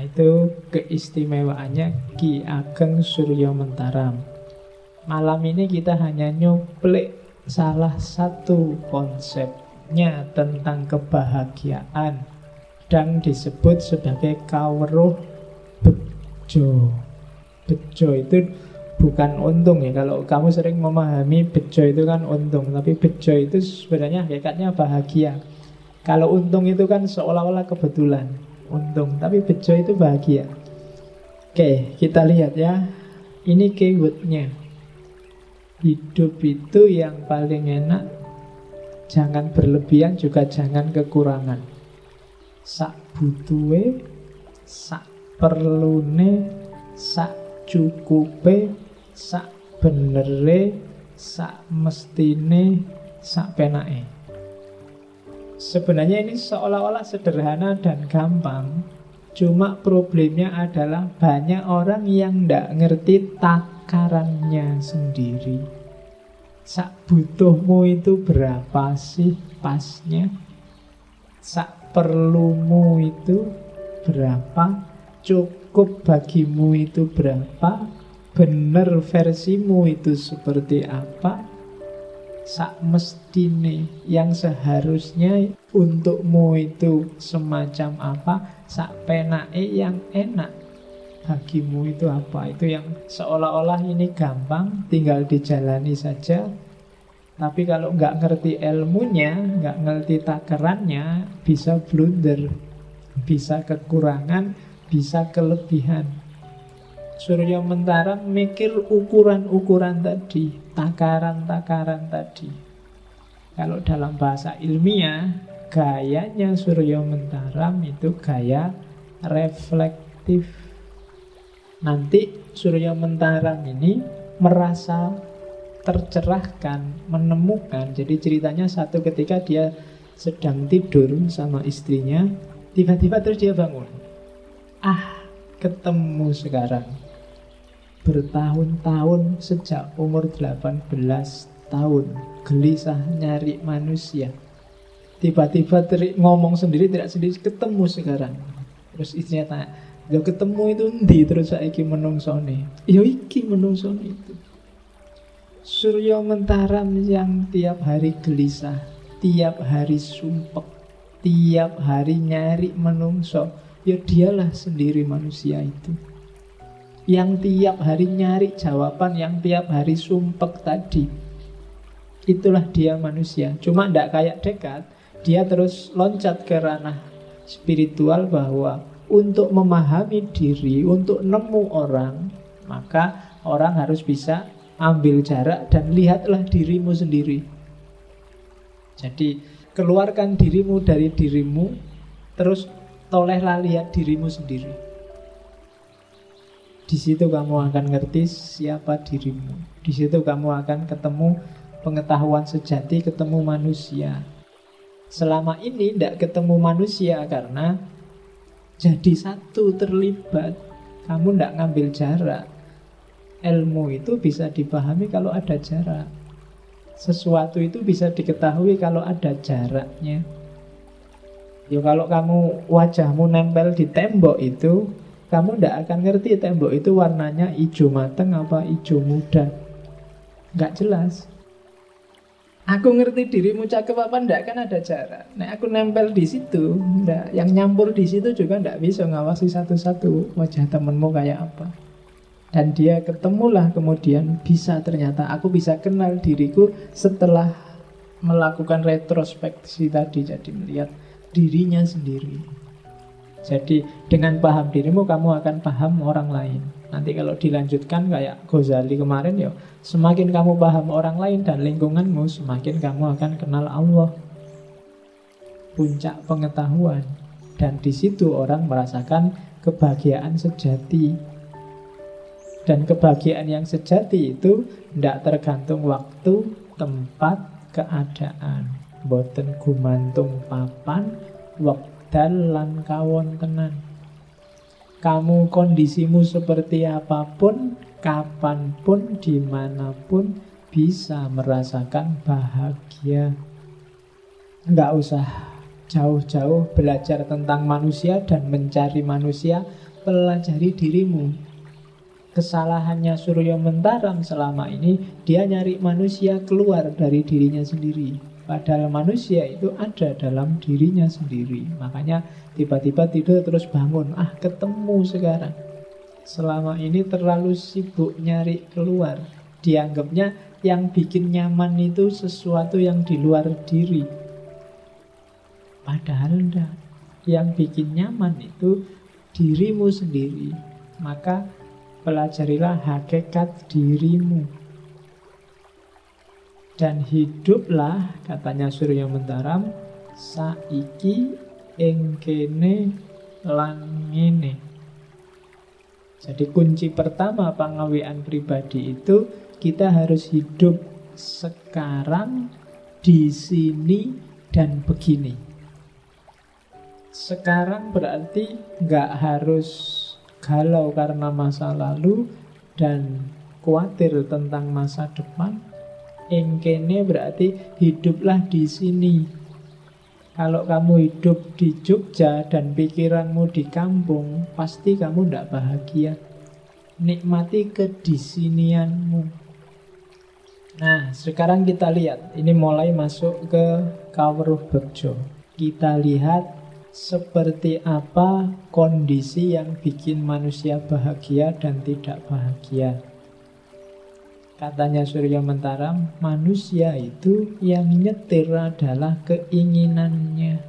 itu keistimewaannya Ki Ageng Suryo Mentaram. Malam ini kita hanya nyuplik salah satu konsepnya tentang kebahagiaan dan disebut sebagai kawruh bejo. Bejo itu bukan untung ya. Kalau kamu sering memahami bejo itu kan untung, tapi bejo itu sebenarnya hakikatnya bahagia. Kalau untung itu kan seolah-olah kebetulan untung, tapi bejo itu bahagia. Oke, kita lihat ya. Ini keywordnya. Hidup itu yang paling enak, jangan berlebihan juga jangan kekurangan. Sak butuhe, sak perlune, sak cukupe, sak benere, sak mestine, sak penake. Sebenarnya ini seolah-olah sederhana dan gampang. Cuma problemnya adalah banyak orang yang tidak ngerti takarannya sendiri. Sak butuhmu itu berapa sih pasnya? Sak perlumu itu berapa? Cukup bagimu itu berapa? Bener versimu itu seperti apa? Sak mestine yang seharusnya untukmu itu semacam apa? Sak penake yang enak bagimu itu apa? Itu yang seolah-olah ini gampang, tinggal dijalani saja. Tapi kalau nggak ngerti ilmunya, nggak ngerti takarannya, bisa blunder, bisa kekurangan, bisa kelebihan. Suryo Mentaram mikir ukuran-ukuran tadi, takaran-takaran tadi. Kalau dalam bahasa ilmiah, gayanya Suryo Mentaram itu gaya reflektif. Nanti Suryo Mentaram ini merasa tercerahkan, menemukan. Jadi ceritanya satu ketika dia sedang tidur sama istrinya, tiba-tiba terus dia bangun. Ketemu sekarang. Bertahun-tahun sejak umur 18 tahun gelisah nyari manusia. Tiba-tiba ngomong sendiri, tidak sendiri, ketemu sekarang. Terus istrinya tanya, "Yo ketemu itu ndi?" Terus saiki menungsone. "Yo iki menungsone itu." Suryo Mentaram yang tiap hari gelisah, tiap hari sumpek, tiap hari nyari menungso, ya dialah sendiri manusia itu. Yang tiap hari nyari jawaban, yang tiap hari sumpek tadi, itulah dia manusia. Cuma tidak kayak Descartes, dia terus loncat ke ranah spiritual bahwa untuk memahami diri, untuk nemu orang, maka orang harus bisa ambil jarak dan lihatlah dirimu sendiri. Jadi keluarkan dirimu dari dirimu, terus tolehlah lihat dirimu sendiri. Di situ kamu akan ngerti siapa dirimu. Di situ kamu akan ketemu pengetahuan sejati, ketemu manusia. Selama ini tidak ketemu manusia karena jadi satu, terlibat. Kamu tidak ngambil jarak. Ilmu itu bisa dipahami kalau ada jarak. Sesuatu itu bisa diketahui kalau ada jaraknya. Ya kalau kamu wajahmu nempel di tembok itu, kamu tidak akan ngerti tembok itu warnanya hijau mateng apa hijau muda. Nggak jelas. Aku ngerti dirimu cakep apa enggak kan ada jarak. Nah aku nempel di situ, enggak. Yang nyampur di situ juga enggak bisa ngawasi satu-satu wajah temenmu kayak apa. Dan dia ketemulah kemudian bisa ternyata aku bisa kenal diriku setelah melakukan retrospeksi tadi. Jadi melihat dirinya sendiri. Jadi dengan paham dirimu kamu akan paham orang lain. Nanti kalau dilanjutkan kayak Ghazali kemarin ya, semakin kamu paham orang lain dan lingkunganmu, semakin kamu akan kenal Allah. Puncak pengetahuan. Dan di situ orang merasakan kebahagiaan sejati. Dan kebahagiaan yang sejati itu tidak tergantung waktu, tempat, keadaan. Boten gumantung papan, wekdal lan kawontenan. Kamu kondisimu seperti apapun, kapanpun, dimanapun bisa merasakan bahagia. Nggak usah jauh-jauh belajar tentang manusia dan mencari manusia. pelajari dirimu. Kesalahannya Surya Mentaram selama ini, dia nyari manusia keluar dari dirinya sendiri. Padahal manusia itu ada dalam dirinya sendiri. Makanya tiba-tiba tidur terus bangun, ketemu sekarang. Selama ini terlalu sibuk nyari keluar. Dianggapnya yang bikin nyaman itu sesuatu yang di luar diri. Padahal enggak. Yang bikin nyaman itu dirimu sendiri. Maka pelajarilah hakikat dirimu. Dan hiduplah, katanya Surya Mentaram, saiki ing kene lan ngene. Jadi kunci pertama pengawian pribadi itu, kita harus hidup sekarang, di sini, dan begini. Sekarang berarti nggak harus galau karena masa lalu dan khawatir tentang masa depan. Engkene berarti hiduplah di sini. Kalau kamu hidup di Jogja dan pikiranmu di kampung, pasti kamu tidak bahagia. Nikmati kedisinianmu. Nah, sekarang kita lihat. Ini mulai masuk ke Kawruh Bekjo. Kita lihat seperti apa kondisi yang bikin manusia bahagia dan tidak bahagia. Katanya Surya Mentaram, manusia itu yang nyetir adalah keinginannya,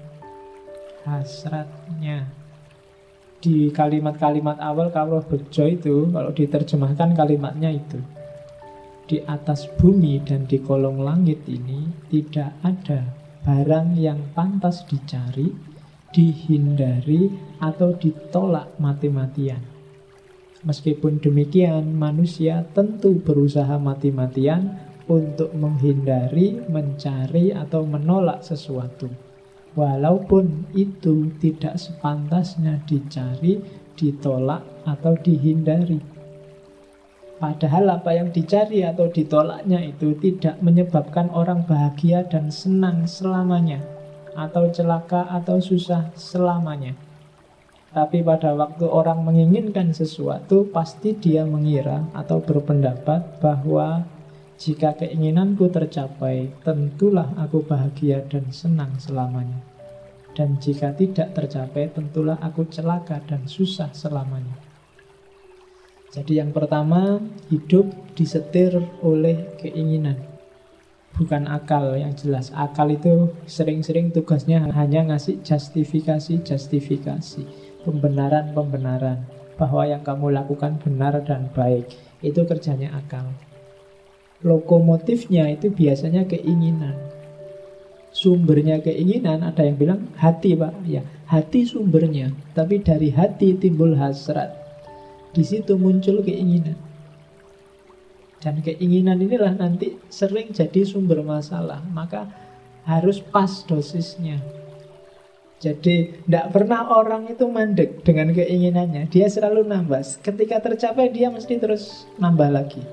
hasratnya. Di kalimat-kalimat awal Kawruh Bekjo itu, kalau diterjemahkan kalimatnya itu, di atas bumi dan di kolong langit ini tidak ada barang yang pantas dicari, dihindari, atau ditolak mati-matian. Meskipun demikian, manusia tentu berusaha mati-matian untuk menghindari, mencari, atau menolak sesuatu. Walaupun itu tidak sepantasnya dicari, ditolak, atau dihindari. Padahal apa yang dicari atau ditolaknya itu tidak menyebabkan orang bahagia dan senang selamanya, atau celaka atau susah selamanya. Tapi pada waktu orang menginginkan sesuatu, pasti dia mengira atau berpendapat bahwa jika keinginanku tercapai, tentulah aku bahagia dan senang selamanya. Dan jika tidak tercapai, tentulah aku celaka dan susah selamanya. Jadi yang pertama, hidup disetir oleh keinginan, bukan akal yang jelas. Akal itu sering-sering tugasnya hanya ngasih justifikasi, pembenaran bahwa yang kamu lakukan benar dan baik. Itu kerjanya akal. Lokomotifnya itu biasanya keinginan. Sumbernya keinginan, ada yang bilang hati, Pak. Ya, hati sumbernya, tapi dari hati timbul hasrat. Di situ muncul keinginan. Dan keinginan inilah nanti sering jadi sumber masalah. Maka harus pas dosisnya. Jadi tidak pernah orang itu mandek dengan keinginannya. Dia selalu nambah. Ketika tercapai dia mesti terus nambah lagi.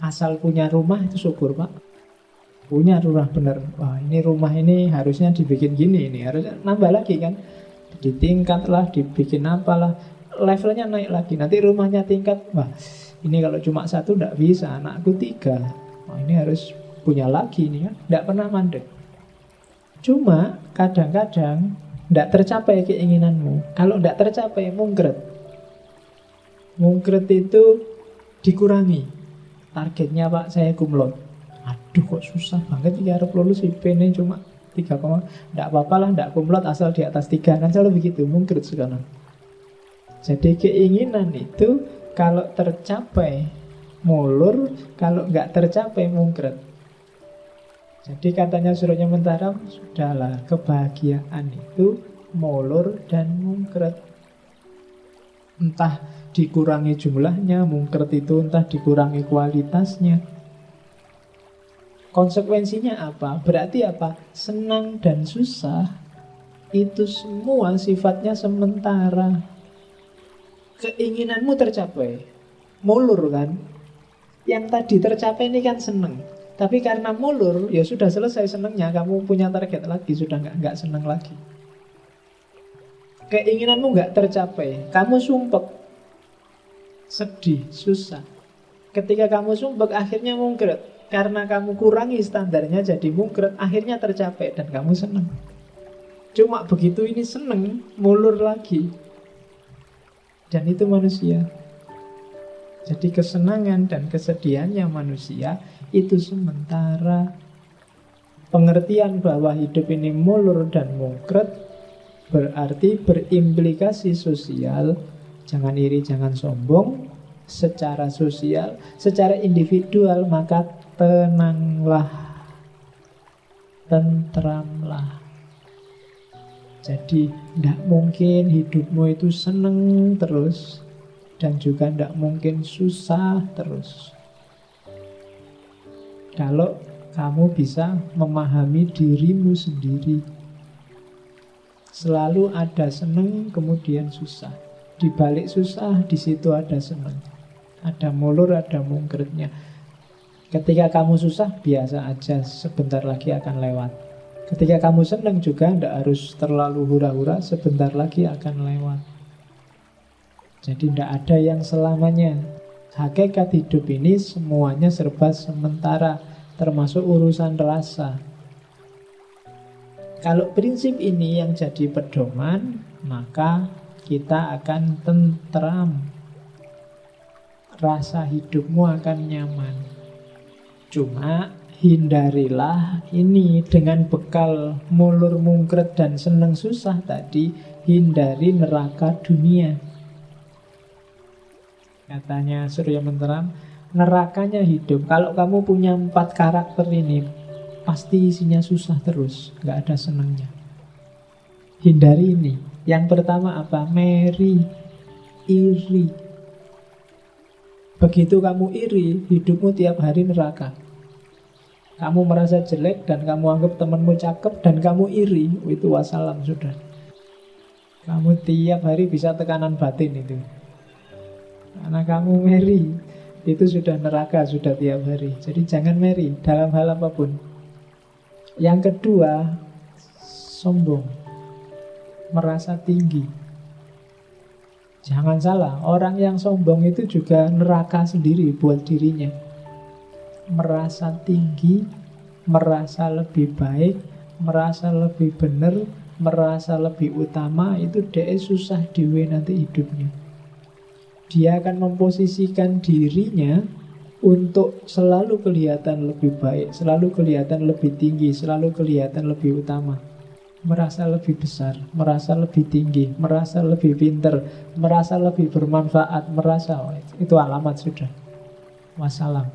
Asal punya rumah itu syukur, Pak. Punya rumah benar. Wah, ini rumah ini harusnya dibikin gini. Ini harusnya nambah lagi kan. Ditingkat lah, dibikin apalah. Levelnya naik lagi. Nanti rumahnya tingkat. Wah, ini kalau cuma satu tidak bisa. Anakku 3. Wah, ini harus punya lagi nih kan. Tidak pernah mandek. Cuma kadang-kadang tidak tercapai keinginanmu. Kalau tidak tercapai, mungkret. Mungkret itu dikurangi. Targetnya, Pak, saya kumlot. Aduh, kok susah banget ya harus lulus IP-nya cuma 3, tidak apa-apa lah, tidak kumlot asal di atas 3. Kan selalu begitu, mungkret sekarang. Jadi keinginan itu kalau tercapai mulur, kalau nggak tercapai mungkret. Jadi katanya Surya Mentaram, sudahlah, kebahagiaan itu molor dan mungkret. Entah dikurangi jumlahnya, mungkret itu entah dikurangi kualitasnya. Konsekuensinya apa? Berarti apa? Senang dan susah itu semua sifatnya sementara. Keinginanmu tercapai, molor kan? Yang tadi tercapai ini kan senang. Tapi karena mulur, ya sudah selesai senangnya. Kamu punya target lagi, sudah nggak senang lagi. keinginanmu nggak tercapai, kamu sumpek, sedih, susah. Ketika kamu sumpek, akhirnya mungkret. Karena kamu kurangi standarnya jadi mungkret, akhirnya tercapai dan kamu senang. Cuma begitu ini seneng, mulur lagi. Dan itu manusia. Jadi kesenangan dan kesedihannya manusia itu sementara. Pengertian bahwa hidup ini mulur dan mungkret berarti berimplikasi sosial. Jangan iri, jangan sombong. Secara sosial, secara individual, maka tenanglah, tentramlah. Jadi tidak mungkin hidupmu itu seneng terus, dan juga tidak mungkin susah terus. Kalau kamu bisa memahami dirimu sendiri, selalu ada seneng kemudian susah. Di balik susah, di situ ada seneng. Ada mulur, ada mungkretnya. Ketika kamu susah, biasa aja, sebentar lagi akan lewat. Ketika kamu senang juga tidak harus terlalu hura-hura, sebentar lagi akan lewat. Jadi tidak ada yang selamanya. Hakikat hidup ini semuanya serba sementara, termasuk urusan rasa. Kalau prinsip ini yang jadi pedoman, maka kita akan tentram. Rasa hidupmu akan nyaman. Cuma hindarilah ini dengan bekal mulur mungkret dan seneng susah tadi. Hindari neraka dunia. Katanya Surya Menteram, nerakanya hidup. Kalau kamu punya 4 karakter ini, pasti isinya susah terus, gak ada senangnya. Hindari ini. Yang pertama apa? Meri, iri. Begitu kamu iri, hidupmu tiap hari neraka. Kamu merasa jelek dan kamu anggap temanmu cakep dan kamu iri, itu wassalam sudah. Kamu tiap hari bisa tekanan batin itu. Karena kamu meri, itu sudah neraka, sudah tiap hari. Jadi jangan meri dalam hal apapun. Yang kedua, sombong, merasa tinggi. Jangan salah, orang yang sombong itu juga neraka sendiri buat dirinya. Merasa tinggi, merasa lebih baik, merasa lebih benar, merasa lebih utama, itu dia susah dewe nanti hidupnya. Dia akan memposisikan dirinya untuk selalu kelihatan lebih baik, selalu kelihatan lebih tinggi, selalu kelihatan lebih utama. Merasa lebih besar, merasa lebih tinggi, merasa lebih pinter, merasa lebih bermanfaat, merasa itu alamat sudah. Wassalam.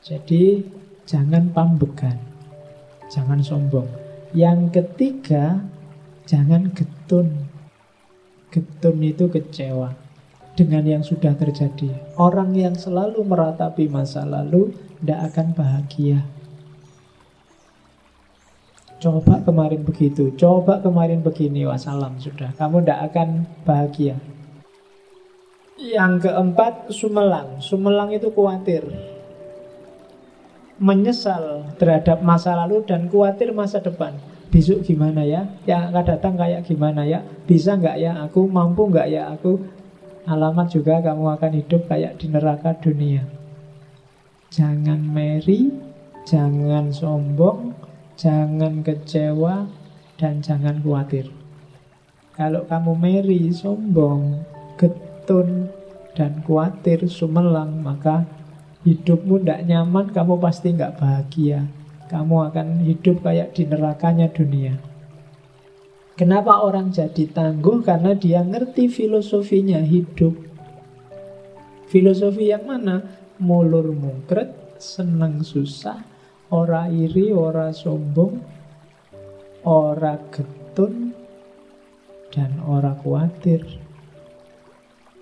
Jadi jangan pambegan, jangan sombong. Yang ketiga, jangan getun. Getun itu kecewa dengan yang sudah terjadi. Orang yang selalu meratapi masa lalu tidak akan bahagia. Coba kemarin begitu, coba kemarin begini, wassalam sudah. Kamu tidak akan bahagia. Yang keempat, sumelang. Sumelang itu khawatir, menyesal terhadap masa lalu dan khawatir masa depan. Besok gimana ya? Yang akan datang kayak gimana ya? Bisa nggak ya aku? Mampu nggak ya aku? Alamat juga kamu akan hidup kayak di neraka dunia. Jangan meri, jangan sombong, jangan kecewa, dan jangan khawatir. Kalau kamu meri, sombong, getun, dan khawatir, sumelang, maka hidupmu tidak nyaman, kamu pasti nggak bahagia. Kamu akan hidup kayak di nerakanya dunia. Kenapa orang jadi tangguh? Karena dia ngerti filosofinya hidup. Filosofi yang mana? Mulur mungkret, senang susah, ora iri, ora sombong, ora getun, dan ora khawatir.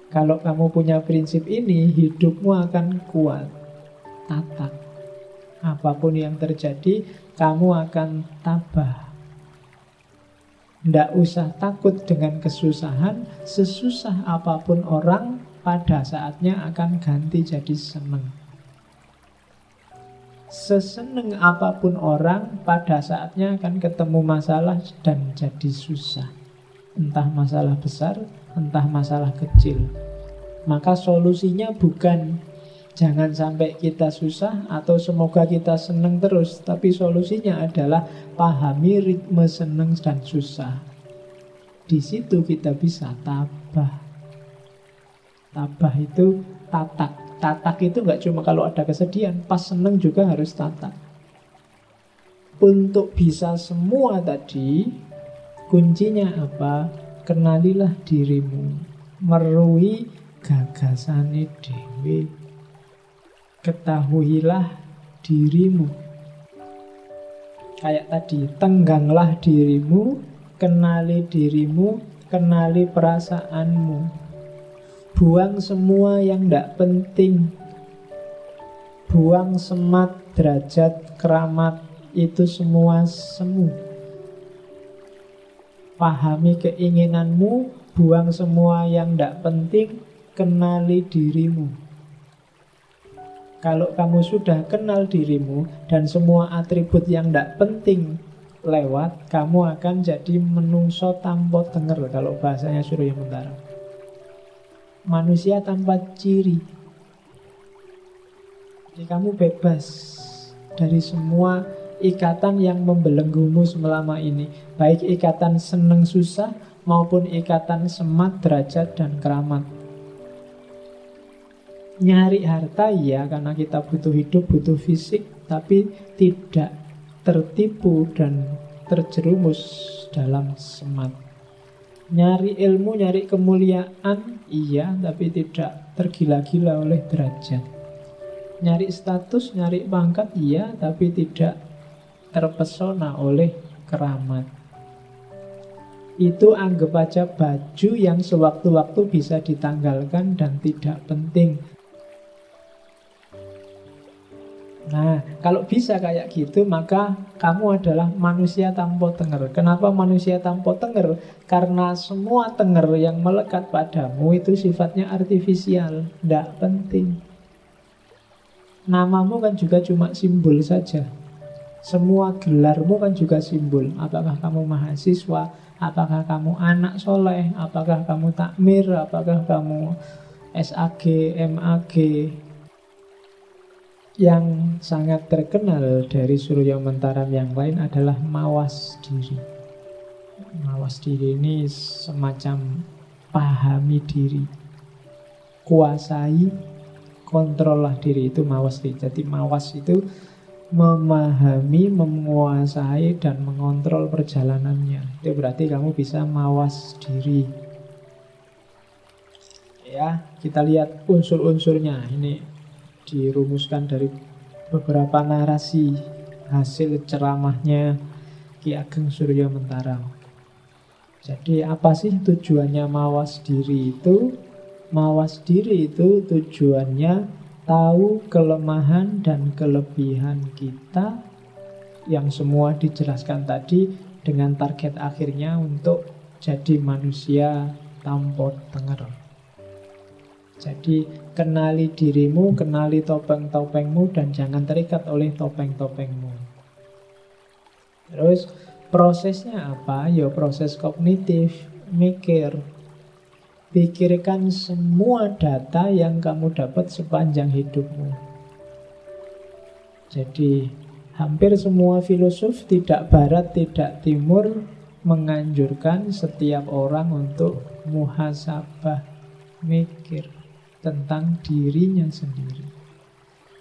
Kalau kamu punya prinsip ini, hidupmu akan kuat, tatak. Apapun yang terjadi, kamu akan tabah. Tidak usah takut dengan kesusahan. Sesusah apapun orang, pada saatnya akan ganti jadi seneng. Seseneng apapun orang, pada saatnya akan ketemu masalah dan jadi susah. entah masalah besar, entah masalah kecil. Maka solusinya bukan jangan sampai kita susah atau semoga kita senang terus, tapi solusinya adalah pahami ritme senang dan susah. Di situ kita bisa tabah. Tabah itu tatak. Tatak itu nggak cuma kalau ada kesedihan, pas senang juga harus tatak. Untuk bisa semua tadi, kuncinya apa? Kenalilah dirimu, merui gagasane dewe. Ketahuilah dirimu. Kayak tadi, tengganglah dirimu, kenali dirimu, kenali perasaanmu. Buang semua yang tidak penting. Buang semat, derajat, keramat, itu semua semu. Pahami keinginanmu, buang semua yang tidak penting, kenali dirimu. Kalau kamu sudah kenal dirimu dan semua atribut yang tidak penting lewat, kamu akan jadi menungso tanpa tenger, kalau bahasanya Surya Mentara. Manusia tanpa ciri. Jadi kamu bebas dari semua ikatan yang membelenggumu selama ini, baik ikatan seneng susah maupun ikatan semat, derajat, dan keramat. Nyari harta ya, karena kita butuh hidup, butuh fisik, tapi tidak tertipu dan terjerumus dalam semat. Nyari ilmu, nyari kemuliaan, iya, tapi tidak tergila-gila oleh derajat. Nyari status, nyari pangkat, iya, tapi tidak terpesona oleh keramat. Itu anggap aja baju yang sewaktu-waktu bisa ditanggalkan dan tidak penting. Nah, kalau bisa kayak gitu, maka kamu adalah manusia tanpa tenger. Kenapa manusia tanpa tenger? Karena semua tenger yang melekat padamu itu sifatnya artifisial, tidak penting. Namamu kan juga cuma simbol saja. Semua gelarmu kan juga simbol. Apakah kamu mahasiswa, apakah kamu anak soleh, apakah kamu takmir, apakah kamu SAG, MAG. Yang sangat terkenal dari Surya Mentaram yang lain adalah mawas diri. Mawas diri ini semacam pahami diri, kuasai, kontrollah diri, itu mawas diri. Jadi mawas itu memahami, menguasai, dan mengontrol perjalanannya. Itu berarti kamu bisa mawas diri. Ya, kita lihat unsur-unsurnya. Ini dirumuskan dari beberapa narasi hasil ceramahnya Ki Ageng Surya Mentaram. Jadi apa sih tujuannya mawas diri itu? Mawas diri itu tujuannya tahu kelemahan dan kelebihan kita, yang semua dijelaskan tadi, dengan target akhirnya untuk jadi manusia tanpa tenger. Jadi kenali dirimu, kenali topeng-topengmu, dan jangan terikat oleh topeng-topengmu. Terus prosesnya apa? Ya proses kognitif, mikir. Pikirkan semua data yang kamu dapat sepanjang hidupmu. Jadi hampir semua filosof, tidak barat, tidak timur, menganjurkan setiap orang untuk muhasabah, mikir tentang dirinya sendiri.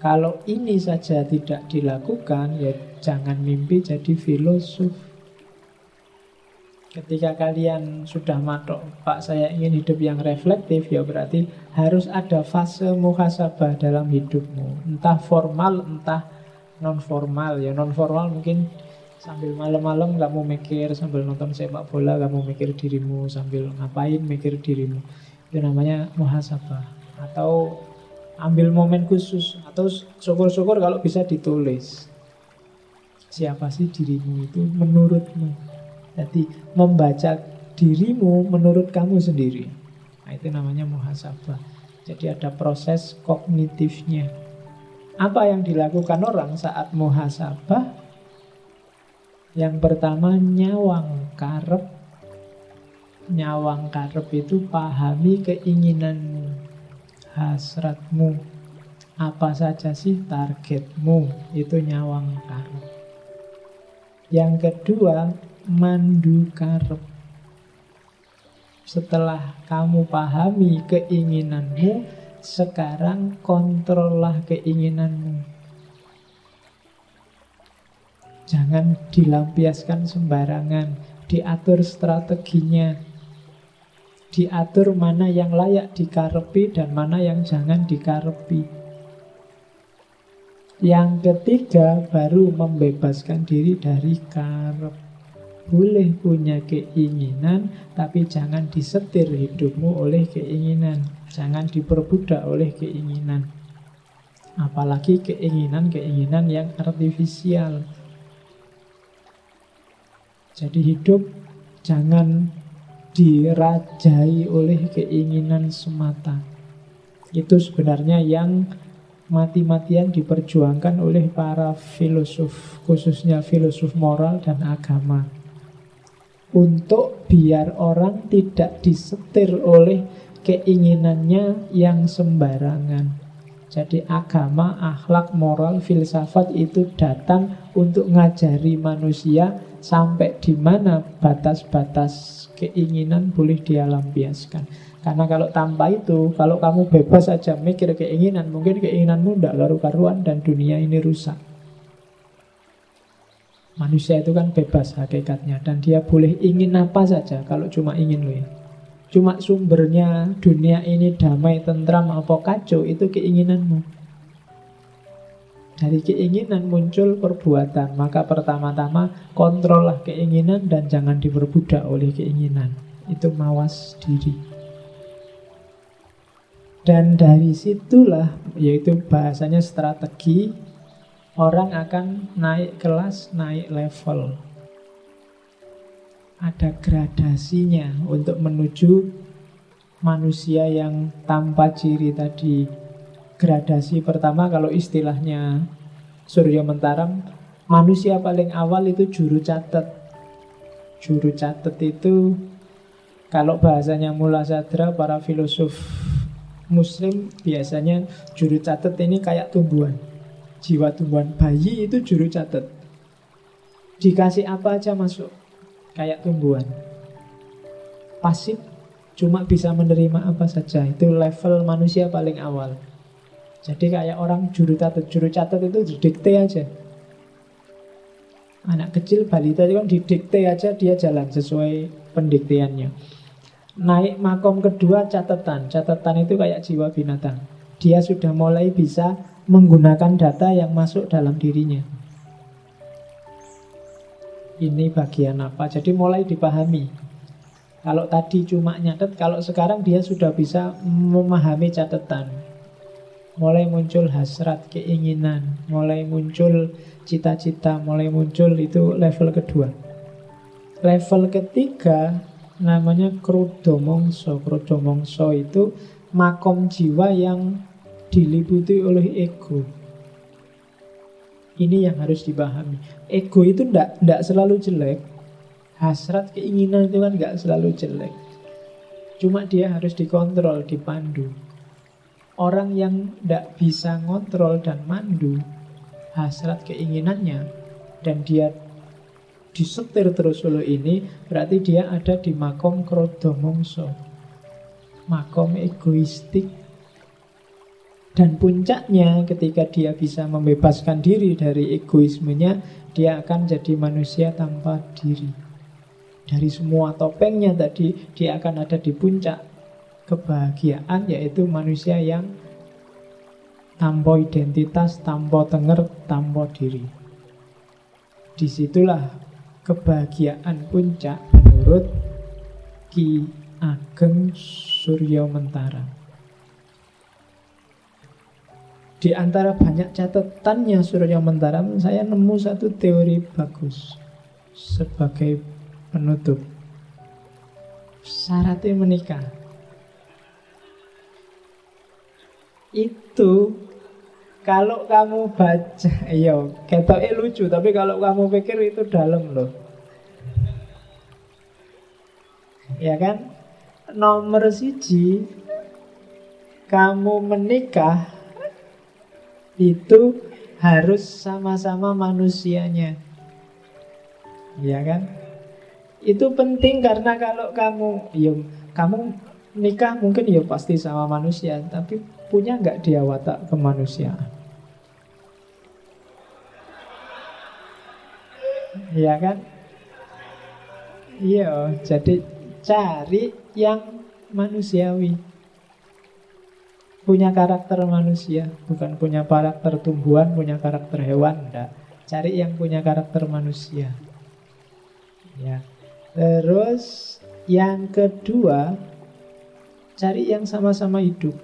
Kalau ini saja tidak dilakukan, ya jangan mimpi jadi filosof. Ketika kalian sudah matok, Pak saya ingin hidup yang reflektif, ya berarti harus ada fase muhasabah dalam hidupmu. Entah formal, entah non-formal. Ya non-formal mungkin sambil malam-malam kamu mikir, sambil nonton sepak bola kamu mikir dirimu, sambil ngapain mikir dirimu. Itu namanya muhasabah. Atau ambil momen khusus, atau syukur-syukur kalau bisa ditulis. Siapa sih dirimu itu menurutmu? Jadi membaca dirimu menurut kamu sendiri. Nah, itu namanya muhasabah. Jadi ada proses kognitifnya. Apa yang dilakukan orang saat muhasabah? Yang pertama nyawang karep Nyawang karep itu pahami keinginanmu, hasratmu. Apa saja sih targetmu? Itu nyawang karep. Yang kedua, mandu karep. Setelah kamu pahami keinginanmu, sekarang kontrollah keinginanmu. Jangan dilampiaskan sembarangan, diatur strateginya, diatur mana yang layak dikarepi dan mana yang jangan dikarepi. Yang ketiga, baru membebaskan diri dari karep. Boleh punya keinginan, tapi jangan disetir hidupmu oleh keinginan. Jangan diperbudak oleh keinginan. Apalagi keinginan-keinginan yang artifisial. Jadi hidup jangan dirajai oleh keinginan semata. Itu sebenarnya yang mati-matian diperjuangkan oleh para filosof, khususnya filosof moral dan agama. Untuk biar orang tidak disetir oleh keinginannya yang sembarangan. Jadi agama, akhlak, moral, filsafat itu datang untuk ngajari manusia sampai di mana batas-batas keinginan boleh dia lampiaskan. Karena kalau tanpa itu, kalau kamu bebas saja mikir keinginan, mungkin keinginanmu tidak karu-karuan dan dunia ini rusak. Manusia itu kan bebas hakikatnya, dan dia boleh ingin apa saja kalau cuma ingin loh ya. Cuma sumbernya dunia ini damai, tentram, apa kacau, itu keinginanmu. Dari keinginan muncul perbuatan. Maka pertama-tama kontrollah keinginan dan jangan diperbudak oleh keinginan. Itu mawas diri. Dan dari situlah, yaitu bahasanya strategi, orang akan naik kelas, naik level. Ada gradasinya untuk menuju manusia yang tanpa ciri tadi. Gradasi pertama, kalau istilahnya Surya Mentaram, manusia paling awal itu juru catat. Juru catat itu, kalau bahasanya Mula Sadra, para filosof Muslim biasanya juru catat ini kayak tumbuhan. Jiwa tumbuhan, bayi itu juru catat. Dikasih apa aja masuk. Kayak tumbuhan. Pasif, cuma bisa menerima apa saja. Itu level manusia paling awal. Jadi kayak orang juru catat itu didikte aja. Anak kecil, balita itu kan didikte aja, dia jalan sesuai pendikteannya. Naik makom kedua, catatan. Catatan itu kayak jiwa binatang. Dia sudah mulai bisa menggunakan data yang masuk dalam dirinya. Ini bagian apa? Jadi mulai dipahami. Kalau tadi cuma nyatet, kalau sekarang dia sudah bisa memahami catatan. Mulai muncul hasrat, keinginan, mulai muncul cita-cita, mulai muncul, itu level kedua. Level ketiga namanya krodomongso. Krodomongso itu makom jiwa yang diliputi oleh ego. Ini yang harus dipahami. Ego itu tidak selalu jelek. Hasrat, keinginan itu kan tidak selalu jelek. Cuma dia harus dikontrol, dipandu. Orang yang tidak bisa ngontrol dan mandu hasrat keinginannya, dan dia disetir terus oleh ini, berarti dia ada di makom krodomongso, makom egoistik. Dan puncaknya ketika dia bisa membebaskan diri dari egoismenya, dia akan jadi manusia tanpa diri. Dari semua topengnya tadi, dia akan ada di puncak kebahagiaan, yaitu manusia yang tanpa identitas, tanpa tenger, tanpa diri. Disitulah kebahagiaan puncak menurut Ki Ageng Surya Mentara. Di antara banyak catatannya Surya Mentara, saya nemu satu teori bagus sebagai penutup. Syaratnya menikah itu, kalau kamu baca, ketoknya lucu, tapi kalau kamu pikir itu dalam loh. Ya kan? Nomor siji, kamu menikah itu harus sama-sama manusianya. Ya kan? Itu penting karena kalau kamu nikah mungkin ya pasti sama manusia, tapi punya nggak dia watak kemanusiaan? Ya kan? Iya, jadi cari yang manusiawi, punya karakter manusia, bukan punya karakter tumbuhan, punya karakter hewan, enggak. Cari yang punya karakter manusia. Ya. Terus yang kedua, cari yang sama-sama hidup.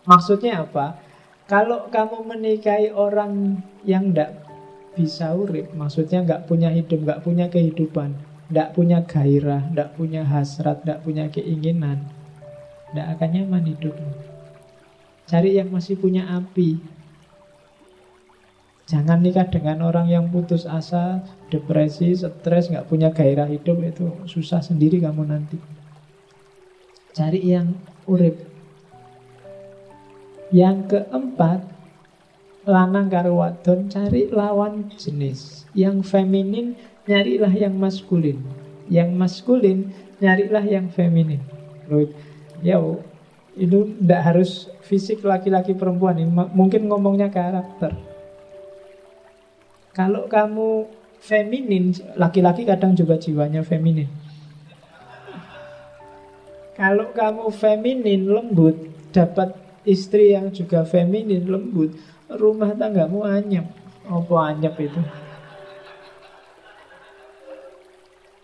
Maksudnya apa? Kalau kamu menikahi orang yang enggak bisa urip, maksudnya enggak punya hidup, enggak punya kehidupan, enggak punya gairah, enggak punya hasrat, enggak punya keinginan, enggak akan nyaman hidupmu. Cari yang masih punya api. Jangan nikah dengan orang yang putus asa, depresi, stres, nggak punya gairah hidup. Itu susah sendiri kamu nanti. Cari yang urip. Yang keempat, lanang karo wadon, cari lawan jenis. Yang feminin, nyarilah yang maskulin. Yang maskulin, nyarilah yang feminin. Ya, itu tidak harus fisik laki-laki perempuan. Ini mungkin ngomongnya karakter. Kalau kamu feminin, laki-laki kadang juga jiwanya feminin. Kalau kamu feminin, lembut, dapat istri yang juga feminin, lembut, rumah tanggamu anyep. Apa anyep itu?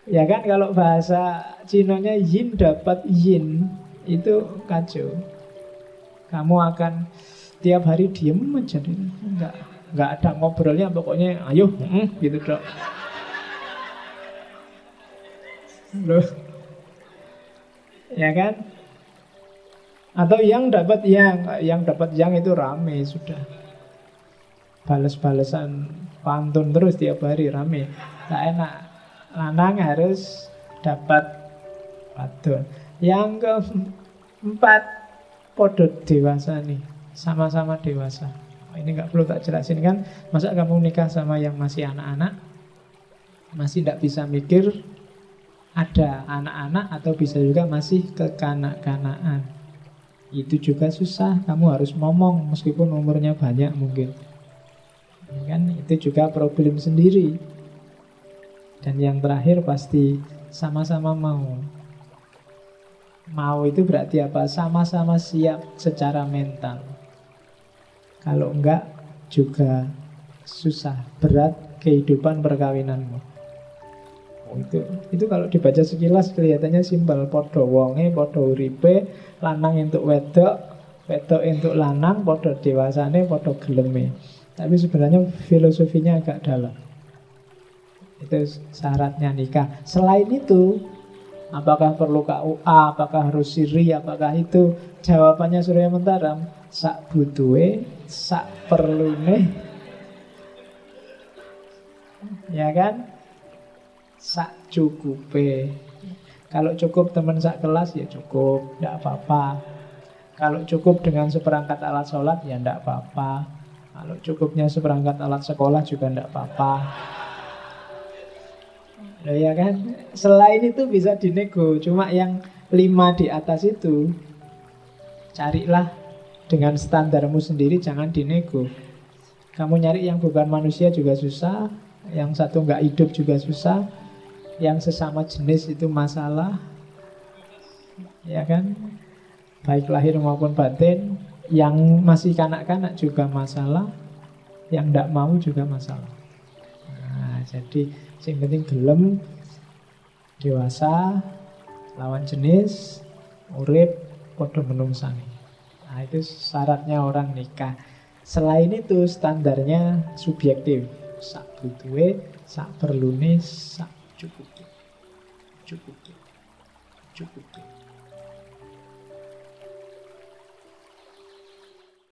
Ya kan, kalau bahasa Cinonya yin dapat yin, itu kacau. Kamu akan tiap hari diem aja, nggak ada ngobrolnya, pokoknya ayo, gitu dok. Loh, ya kan? Atau yang dapat yang itu rame sudah, bales-balesan pantun terus tiap hari rame, tak enak. Lanang harus dapat wadon. Yang keempat, podo dewasa nih, sama-sama dewasa. Ini nggak perlu tak jelasin kan. Masa kamu nikah sama yang masih anak-anak, masih tidak bisa mikir, ada anak-anak, atau bisa juga masih kekanak-kanaan. Itu juga susah. Kamu harus ngomong meskipun umurnya banyak mungkin, kan itu juga problem sendiri. Dan yang terakhir pasti sama-sama mau. Mau itu berarti apa? Sama-sama siap secara mental. Kalau enggak juga susah, berat kehidupan perkawinanmu. Itu kalau dibaca sekilas kelihatannya simpel. Podo wonge, podo uripe, lanang entuk wedok, wedok entuk lanang, podo dewasane, podo geleme. Tapi sebenarnya filosofinya agak dalam. Itu syaratnya nikah. Selain itu, apakah perlu KUA, apakah harus siri, apakah itu? Jawabannya Surya Mentaram, sak butuhe, sak perlune. Ya kan? Sak cukupe. Kalau cukup teman sak kelas ya cukup, tidak apa-apa. Kalau cukup dengan seperangkat alat sholat ya tidak apa-apa. Kalau cukupnya seperangkat alat sekolah juga tidak apa-apa. Ya kan? Selain itu bisa dinego. Cuma yang 5 di atas itu carilah dengan standarmu sendiri, jangan dinego. Kamu nyari yang bukan manusia juga susah, yang satu nggak hidup juga susah, yang sesama jenis itu masalah. Ya kan? Baik lahir maupun batin. Yang masih kanak-kanak juga masalah, yang nggak mau juga masalah. Nah, jadi yang penting gelem, dewasa, lawan jenis, urip, podo menungsani. Nah, itu syaratnya orang nikah. Selain itu standarnya subjektif. Sak butuhe, sak perlune, sak cukup.